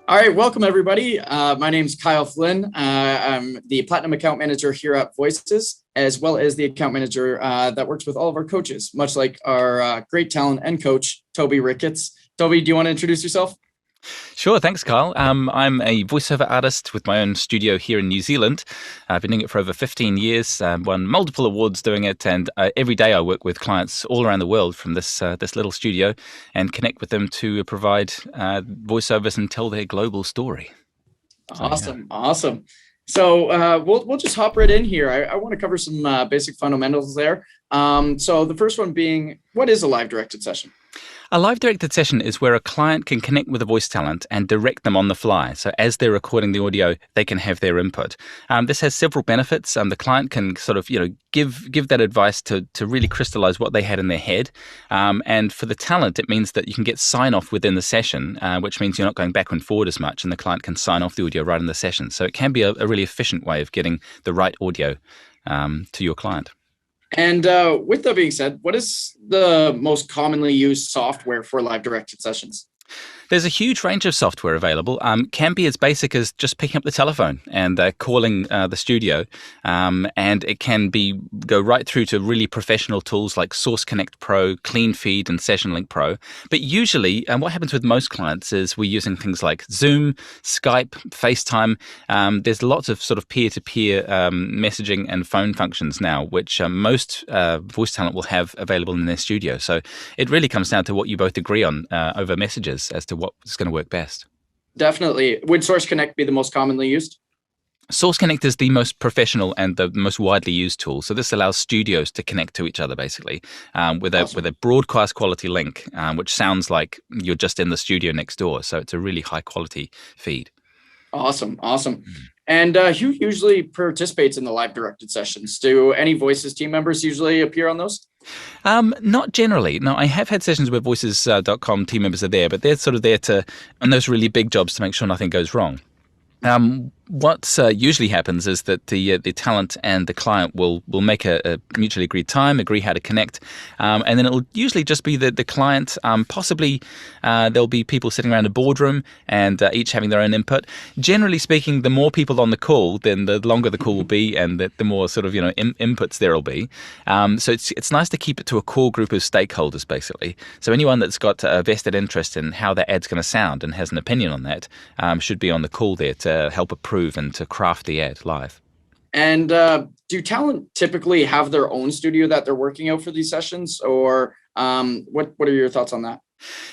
All right, welcome everybody. My name is Kyle Flynn. I'm the Platinum Account Manager here at Voices, as well as the account manager that works with all of our coaches, much like our great talent and coach, Toby Ricketts. Toby, do you want to introduce yourself? Sure, thanks, Carl. I'm a voiceover artist with my own studio here in New Zealand. I've been doing it for over 15 years, won multiple awards doing it, and every day I work with clients all around the world from this little studio and connect with them to provide voiceovers and tell their global story. Awesome. So we'll just hop right in here. I want to cover some basic fundamentals there. So the first one being, what is a live directed session? A live directed session is where a client can connect with a voice talent and direct them on the fly. So as they're recording the audio, they can have their input. This has several benefits. The client can sort of, give that advice to really crystallize what they had in their head. And for the talent, it means that you can get sign off within the session, which means you're not going back and forward as much, and the client can sign off the audio right in the session. So it can be a really efficient way of getting the right audio to your client. And with that being said, what is the most commonly used software for live directed sessions? There's a huge range of software available. Can be as basic as just picking up the telephone and calling the studio, and it can go right through to really professional tools like Source Connect Pro, Clean Feed, and Session Link Pro. But usually, what happens with most clients is we're using things like Zoom, Skype, FaceTime. There's lots of sort of peer-to-peer messaging and phone functions now, which most voice talent will have available in their studio. So it really comes down to what you both agree on over messages as to what's going to work best. Definitely. Would Source Connect be the most commonly used? Source Connect is the most professional and the most widely used tool. So this allows studios to connect to each other, basically, with a broadcast quality link, which sounds like you're just in the studio next door. So it's a really high quality feed. Awesome. And who usually participates in the live directed sessions? Do any Voices team members usually appear on those? Not generally. No, I have had sessions where voices.com team members are there, but they're sort of there on those really big jobs to make sure nothing goes wrong. What usually happens is that the talent and the client will make a mutually agreed time, agree how to connect, and then it'll usually just be the client. Possibly there'll be people sitting around a boardroom and each having their own input. Generally speaking, the more people on the call, then the longer the call will be, and the more sort of inputs there will be. So it's nice to keep it to a core group of stakeholders, basically. So anyone that's got a vested interest in how that ad's going to sound and has an opinion on that should be on the call there to help approve and to craft the ad live. And do talent typically have their own studio that they're working out for these sessions, or what are your thoughts on that?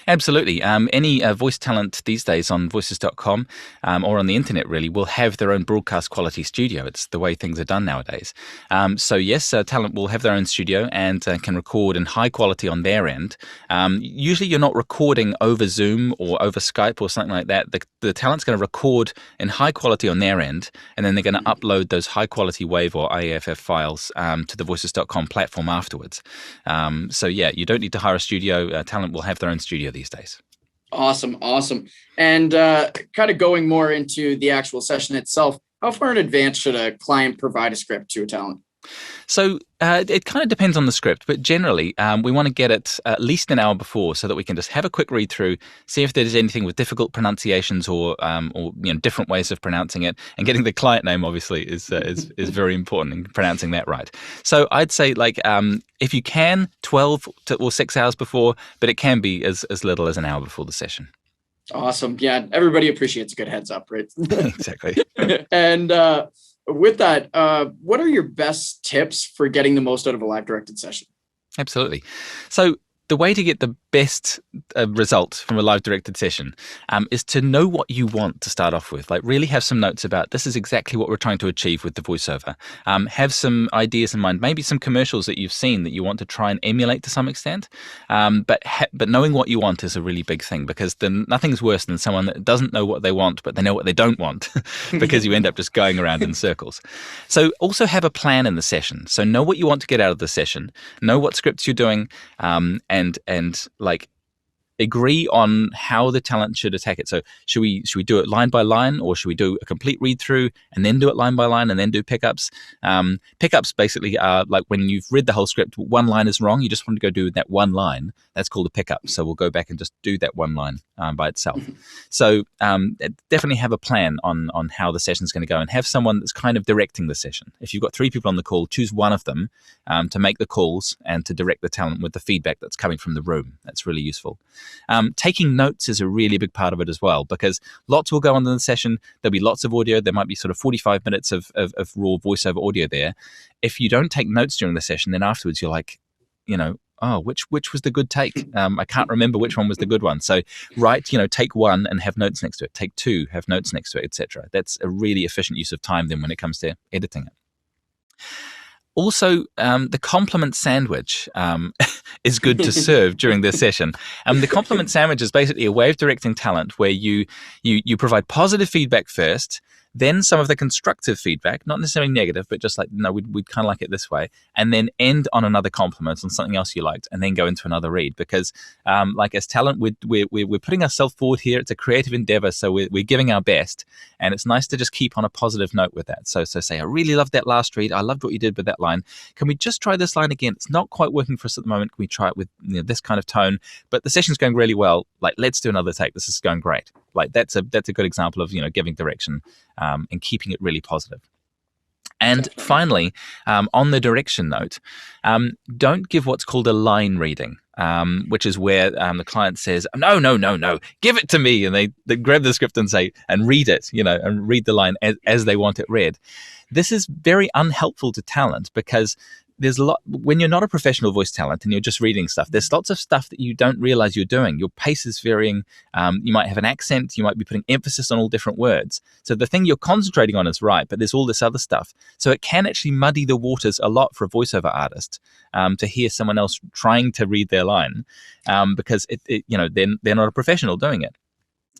Absolutely. Any voice talent these days on voices.com or on the internet really will have their own broadcast quality studio. It's the way things are done nowadays. So yes, talent will have their own studio and can record in high quality on their end. Usually you're not recording over Zoom or over Skype or something like that. The talent's going to record in high quality on their end, and then they're going to upload those high quality WAV or AFF files to the voices.com platform afterwards. So yeah, you don't need to hire a studio. Talent will have their own studio these days. Awesome. And kind of going more into the actual session itself, how far in advance should a client provide a script to a talent? So it kind of depends on the script, but generally we want to get it at least an hour before so that we can just have a quick read through, see if there's anything with difficult pronunciations or different ways of pronouncing it. And getting the client name obviously is very important in pronouncing that right. So I'd say if you can, 12 or 6 hours before, but it can be as little as an hour before the session. Awesome. Yeah, everybody appreciates a good heads up, right? Exactly. And with that, what are your best tips for getting the most out of a live directed session? Absolutely. So the way to get the best result from a live directed session is to know what you want to start off with. Like really have some notes about this is exactly what we're trying to achieve with the voiceover. Have some ideas in mind, maybe some commercials that you've seen that you want to try and emulate to some extent. But knowing what you want is a really big thing, because then nothing's worse than someone that doesn't know what they want, but they know what they don't want, because you end up just going around in circles. So also have a plan in the session. So know what you want to get out of the session, know what scripts you're doing, and agree on how the talent should attack it. So should we do it line by line, or should we do a complete read through and then do it line by line and then do pickups? Pickups basically are like when you've read the whole script, one line is wrong, you just want to go do that one line. That's called a pickup. So we'll go back and just do that one line by itself. So definitely have a plan on how the session's going to go, and have someone that's kind of directing the session. If you've got 3 people on the call, choose one of them to make the calls and to direct the talent with the feedback that's coming from the room. That's really useful. Taking notes is a really big part of it as well, because lots will go on in the session. There'll be lots of audio. There might be sort of 45 minutes of raw voiceover audio there. If you don't take notes during the session, then afterwards you're like, oh, which was the good take? I can't remember which one was the good one. So take 1 and have notes next to it. Take 2, have notes next to it, etc. That's a really efficient use of time then when it comes to editing it. Also, the compliment sandwich is good to serve during this session. The compliment sandwich is basically a way of directing talent where you provide positive feedback first, then some of the constructive feedback, not necessarily negative, but just like, no, we'd kind of like it this way, and then end on another compliment on something else you liked, and then go into another read. Because as talent, we're putting ourselves forward here. It's a creative endeavor, so we're giving our best, and it's nice to just keep on a positive note with that. So say, I really loved that last read. I loved what you did with that line. Can we just try this line again? It's not quite working for us at the moment. Can we try it with this kind of tone? But the session's going really well. Like, let's do another take. This is going great. Like, that's a good example of giving direction and keeping it really positive. And finally, on the direction note, don't give what's called a line reading, which is where the client says, no, give it to me. And they grab the script and say, and read it, and read the line as they want it read. This is very unhelpful to talent, because there's a lot when you're not a professional voice talent and you're just reading stuff. There's lots of stuff that you don't realize you're doing. Your pace is varying. You might have an accent. You might be putting emphasis on all different words. So the thing you're concentrating on is right, but there's all this other stuff. So it can actually muddy the waters a lot for a voiceover artist to hear someone else trying to read their line because they're not a professional doing it.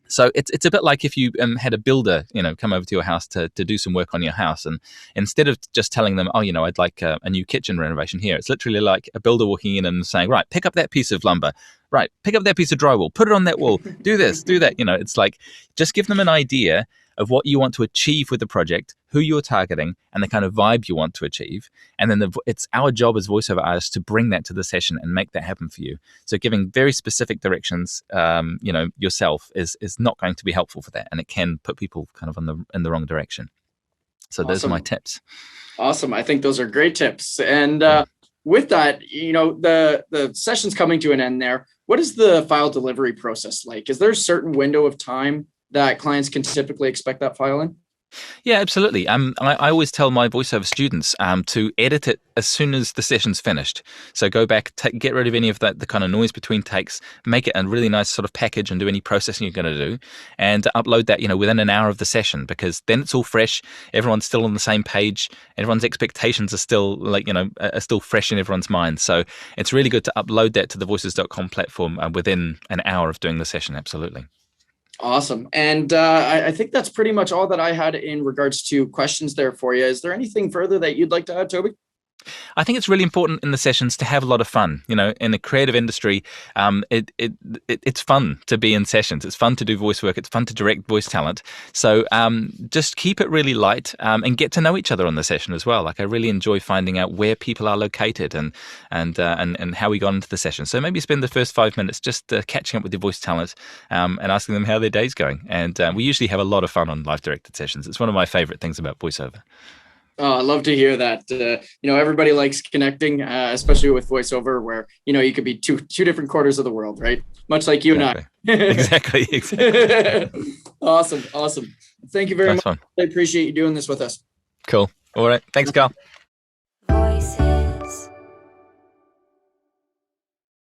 So it's a bit like if you had a builder, come over to your house to do some work on your house, and instead of just telling them, I'd like a new kitchen renovation here, it's literally like a builder walking in and saying, right, pick up that piece of lumber, right, pick up that piece of drywall, put it on that wall, do this, do that. It's like, just give them an idea of what you want to achieve with the project, who you're targeting, and the kind of vibe you want to achieve. And then it's our job as voiceover artists to bring that to the session and make that happen for you. So giving very specific directions, yourself is not going to be helpful for that, and it can put people kind of in the wrong direction. So Awesome. Those are my tips. Awesome. I think those are great tips. And with that, the session's coming to an end there. What is the file delivery process like? Is there a certain window of time that clients can typically expect that file in? Yeah, absolutely. I always tell my voiceover students to edit it as soon as the session's finished. So go back, get rid of any of the kind of noise between takes, make it a really nice sort of package, and do any processing you're going to do, and upload that within an hour of the session, because then it's all fresh. Everyone's still on the same page. Everyone's expectations are still are still fresh in everyone's mind. So it's really good to upload that to the voices.com platform within an hour of doing the session. Absolutely. Awesome. And I think that's pretty much all that I had in regards to questions there for you. Is there anything further that you'd like to add, Toby? I think it's really important in the sessions to have a lot of fun. In the creative industry, it's fun to be in sessions. It's fun to do voice work. It's fun to direct voice talent. So just keep it really light and get to know each other on the session as well. Like, I really enjoy finding out where people are located and how we got into the session. So maybe spend the first 5 minutes just catching up with your voice talent and asking them how their day's going. And we usually have a lot of fun on live directed sessions. It's one of my favorite things about voiceover. Oh, I love to hear that. Everybody likes connecting, especially with voiceover, where, you could be two different quarters of the world, right? Much like you exactly. and I. Exactly. Awesome. Thank you very much. Fun. I appreciate you doing this with us. Cool. All right. Thanks, Carl.